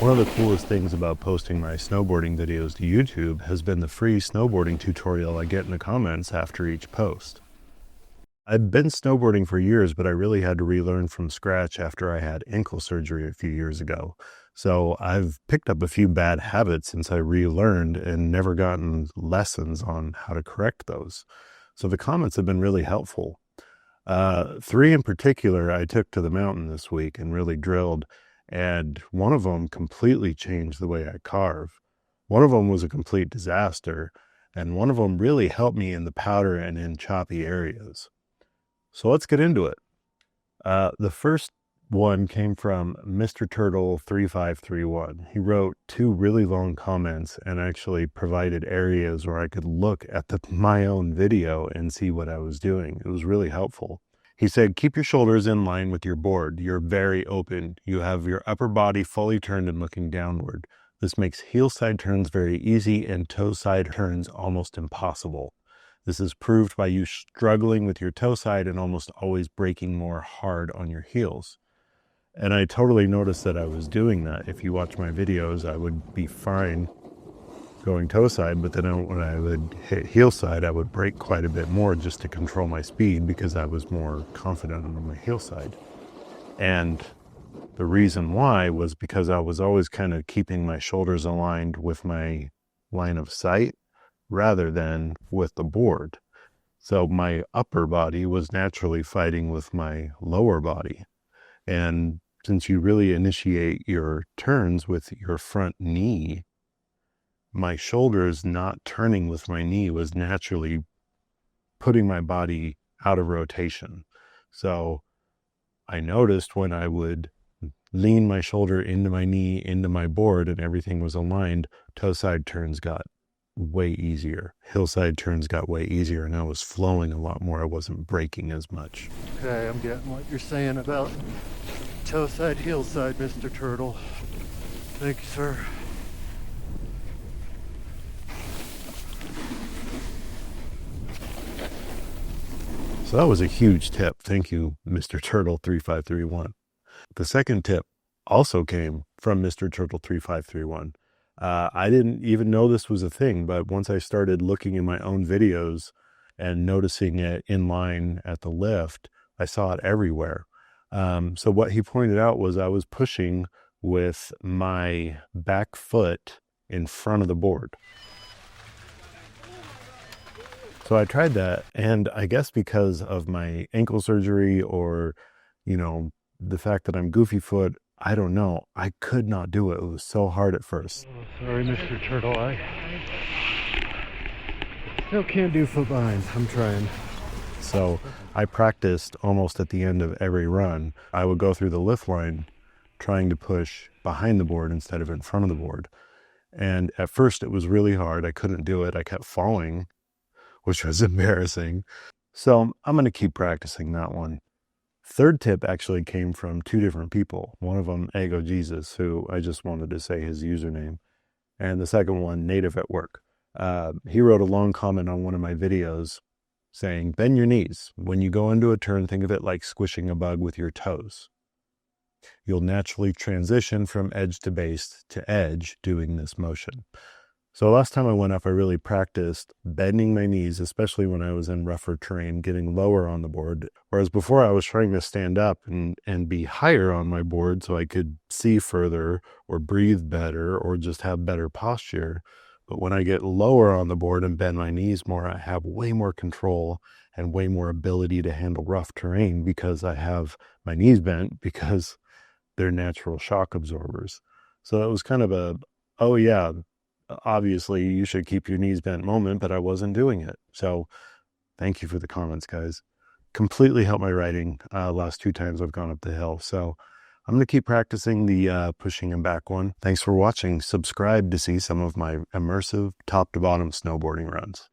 One of the coolest things about posting my snowboarding videos to YouTube has been the free snowboarding tutorial I get in the comments after each post. I've been snowboarding for years, but I really had to relearn from scratch after I had ankle surgery a few years ago. So I've picked up a few bad habits since I relearned and never gotten lessons on how to correct those. So the comments have been really helpful. Three in particular I took to the mountain this week and really drilled, and one of them completely changed the way I carve. One of them was a complete disaster, and one of them really helped me in the powder and in choppy areas. So let's get into it. The first one came from Mr. Turtle 3531. He wrote two really long comments and actually provided areas where I could look at my own video and see what I was doing. It was really helpful. He said, keep your shoulders in line with your board. You're very open. You have your upper body fully turned and looking downward. This makes heel side turns very easy and toe side turns almost impossible. This is proved by you struggling with your toe side and almost always braking more hard on your heels. And I totally noticed that I was doing that. If you watch my videos, I would be fine going toe side, but then when I would hit heel side, I would brake quite a bit more just to control my speed because I was more confident on my heel side. And the reason why was because I was always kind of keeping my shoulders aligned with my line of sight rather than with the board. So my upper body was naturally fighting with my lower body. And since you really initiate your turns with your front knee, my shoulders not turning with my knee was naturally putting my body out of rotation. So I noticed when I would lean my shoulder into my knee, into my board, and everything was aligned, toe side turns got way easier. Hillside turns got way easier, and I was flowing a lot more. I wasn't braking as much. Okay, I'm getting what you're saying about toe side, heel side, Mr. Turtle. Thank you, sir. So that was a huge tip. Thank you, Mr. Turtle 3531. The second tip also came from Mr. Turtle 3531. I didn't even know this was a thing, but once I started looking in my own videos and noticing it in line at the lift, I saw it everywhere. So what he pointed out was I was pushing with my back foot in front of the board. So I tried that, and I guess because of my ankle surgery or, the fact that I'm goofy foot, I don't know. I could not do it. It was so hard at first. Oh, sorry, Mr. Turtle. I still can't do foot binds. I'm trying. So I practiced almost at the end of every run. I would go through the lift line trying to push behind the board instead of in front of the board. And at first it was really hard. I couldn't do it. I kept falling, which was embarrassing. So I'm going to keep practicing that one. Third tip actually came from two different people. One of them, Ego Jesus, who I just wanted to say his username. And the second one, Native at Work. He wrote a long comment on one of my videos saying, bend your knees. When you go into a turn, think of it like squishing a bug with your toes. You'll naturally transition from edge to base to edge doing this motion. So last time I went up, I really practiced bending my knees, especially when I was in rougher terrain, getting lower on the board. Whereas before I was trying to stand up and be higher on my board so I could see further or breathe better or just have better posture. But when I get lower on the board and bend my knees more, I have way more control and way more ability to handle rough terrain because I have my knees bent because they're natural shock absorbers. So it was kind of a, oh yeah, obviously you should keep your knees bent moment, but I wasn't doing it. So thank you for the comments, guys. Completely helped my riding last two times I've gone up the hill. So I'm going to keep practicing the pushing and back one. Thanks for watching. Subscribe to see some of my immersive top to bottom snowboarding runs.